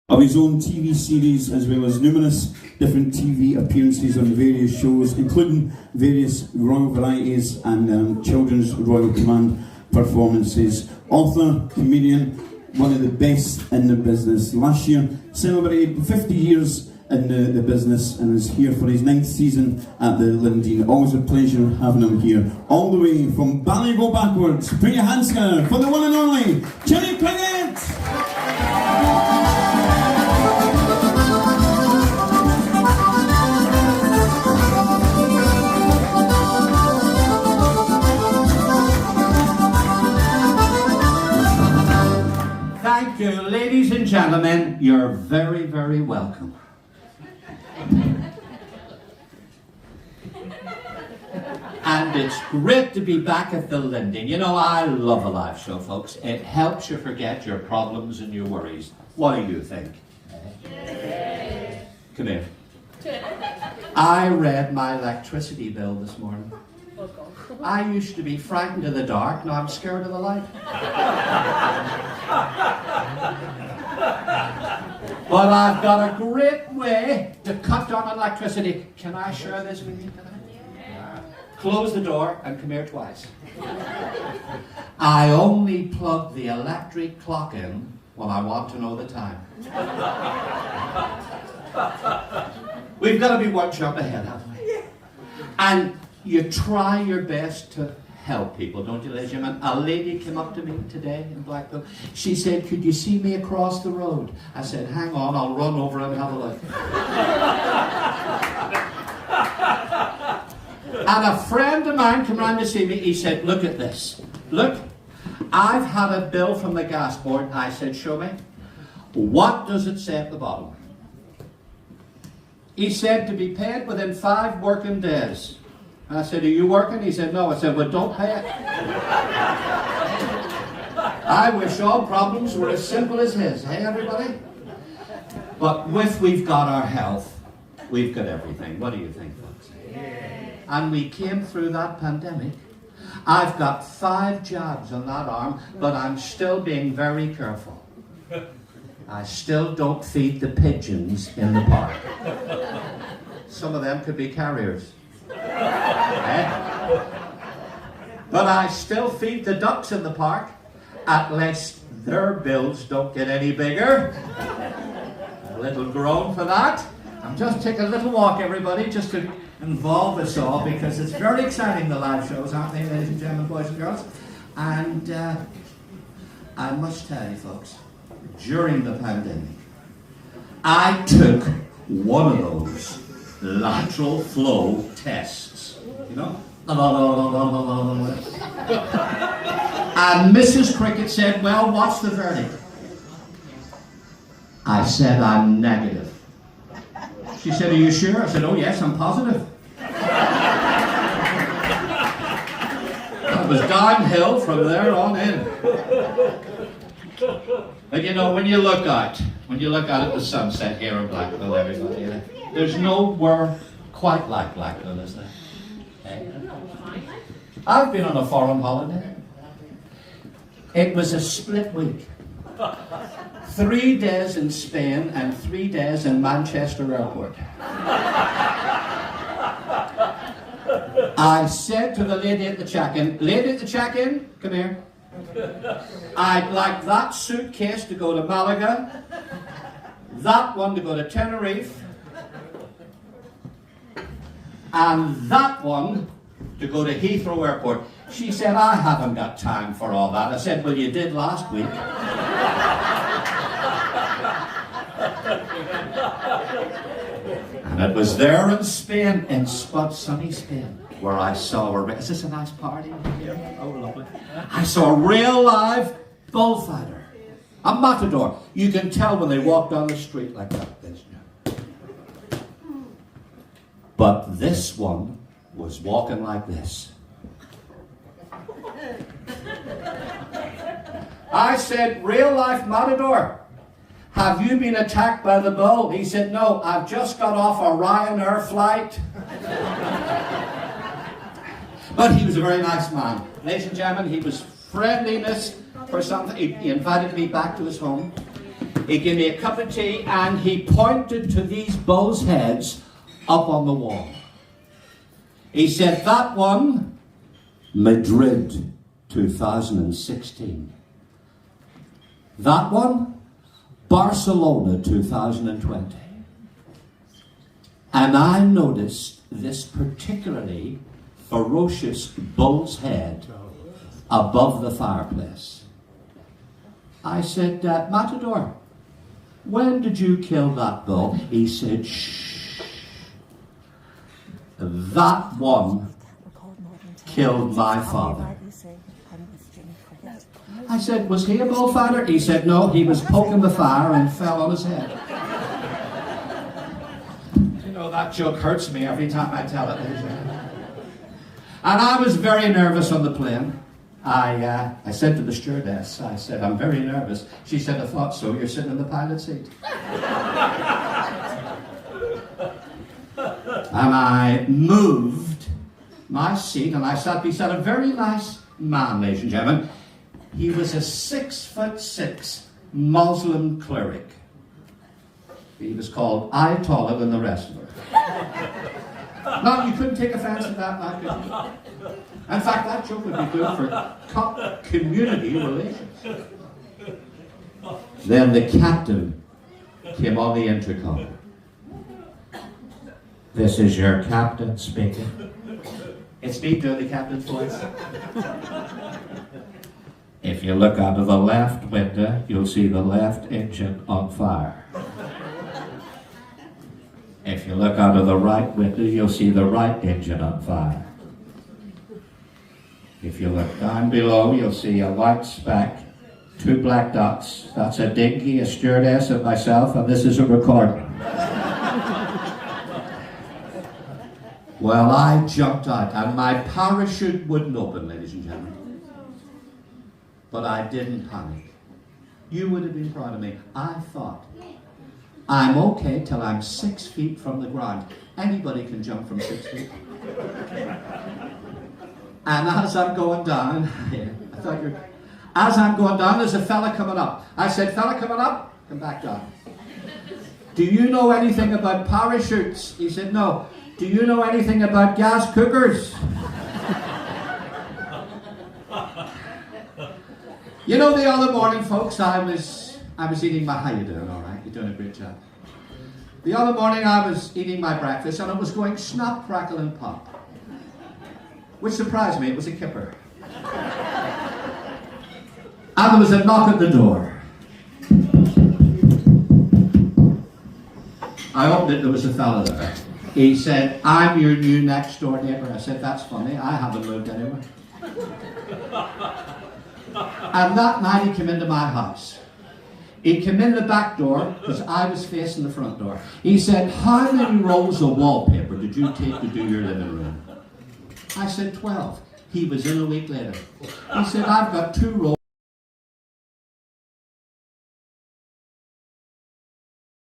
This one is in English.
of his own TV series, as well as numerous different TV appearances on various shows, including various royal varieties and children's Royal Command performances. Author, comedian, one of the best in the business. Last year celebrated 50 years in the business and is here for his 9th season at the Lyndene. Always a pleasure having him here. All the way from Ballygo backwards, put your hands together for the one and only Jenny Piggott! Thank you, ladies and gentlemen. You're very, very welcome. And it's great to be back at the Lyndene. You know, I love a live show, folks. It helps you forget your problems and your worries. What do you think? Come here. I read my electricity bill this morning. I used to be frightened of the dark, now I'm scared of the light. But I've got a great way to cut down on electricity. Can I share this with you tonight? Close the door and come here twice. I only plug the electric clock in when I want to know the time. We've got to be one jump ahead, haven't we? And you try your best to help people, don't you, ladies and gentlemen? A lady came up to me today in Blackpool. She said, "Could you see me across the road?" I said, "Hang on, I'll run over and have a look." And a friend of mine came round to see me. He said, "Look at this. Look, I've had a bill from the gas board." I said, "Show me." "What does it say at the bottom?" He said, "To be paid within 5 working days." I said, "Are you working?" He said, "No." I said, "Well, don't pay it." I wish all problems were as simple as his. Hey, everybody? But we've got our health, we've got everything. What do you think, folks? And we came through that pandemic. I've got 5 jabs on that arm, but I'm still being very careful. I still don't feed the pigeons in the park. Some of them could be carriers. But I still feed the ducks in the park. At least their bills don't get any bigger. A little groan for that. I'm just taking a little walk, everybody, just to involve us all, because it's very exciting, the live shows, aren't they, ladies and gentlemen, boys and girls? And I must tell you, folks, during the pandemic, I took one of those lateral flow tests, you know? And Mrs. Cricket said, "Well, what's the verdict?" I said, "I'm negative." She said, "Are you sure?" I said, "Oh yes, I'm positive." It was downhill from there on in. But you know, when you look out at the sunset here in Blackpool, everybody, you know, there's nowhere quite like Blackpool, is there? Hey? I've been on a foreign holiday. It was a split week. 3 days in Spain and 3 days in Manchester Airport. I said to the lady at the check-in, "Lady at the check-in, come here. I'd like that suitcase to go to Malaga, that one to go to Tenerife, and that one to go to Heathrow Airport." She said, "I haven't got time for all that." I said, "Well, you did last week." And it was there in Spain, in sunny Spain, where I saw is this a nice party here? Oh, lovely. I saw a real live bullfighter, a Matador. You can tell when they walk down the street like that. But this one was walking like this. I said, "Real life Matador, have you been attacked by the bull?" He said, "No, I've just got off a Ryanair flight." But he was a very nice man. Ladies and gentlemen, he was friendliness for something. He invited me back to his home. He gave me a cup of tea and he pointed to these bulls' heads up on the wall. He said, that one, Madrid 2016. That one, Barcelona 2020. And I noticed this particularly ferocious bull's head above the fireplace. I said, Matador, when did you kill that bull? He said, shh. That one killed my father. I said, was he a bullfighter? He said, no, he was poking the fire and fell on his head. You know, that joke hurts me every time I tell it. And I was very nervous on the plane. I said to the stewardess, I said, I'm very nervous. She said, I thought so, you're sitting in the pilot seat. And I moved my seat and I sat beside a very nice man, ladies and gentlemen. He was a 6'6" Muslim cleric. He was called Ayatollah than the rest of them. No, you couldn't take offense to that, could you? In fact, that joke would be good for community relations. Then the captain came on the intercom. This is your captain speaking. It's me doing the captain's voice. If you look out of the left window, you'll see the left engine on fire. If you look out of the right window, you'll see the right engine on fire. If you look down below, you'll see a white speck, 2 black dots. That's a dinghy, a stewardess, and myself, and this is a recording. Well, I jumped out, and my parachute wouldn't open, ladies and gentlemen. But I didn't panic. You would have been proud of me. I thought, I'm okay till I'm 6 feet from the ground. Anybody can jump from 6 feet. And as I'm going down, as I'm going down, there's a fella coming up. I said, fella coming up, come back down. Do you know anything about parachutes? He said, no. Do you know anything about gas cookers? You know, the other morning, folks, I was eating my, how you doing? All right, you're doing a great job. The other morning, I was eating my breakfast, and it was going snap, crackle, and pop. Which surprised me, it was a kipper. And there was a knock at the door. I opened it, there was a fella there. He said, I'm your new next door neighbour. I said, that's funny, I haven't moved anywhere. And that night he came into my house. He came in the back door, because I was facing the front door. He said, how many rolls of wallpaper did you take to do your living room? I said, 12. He was in a week later. He said, I've got 2 rolls.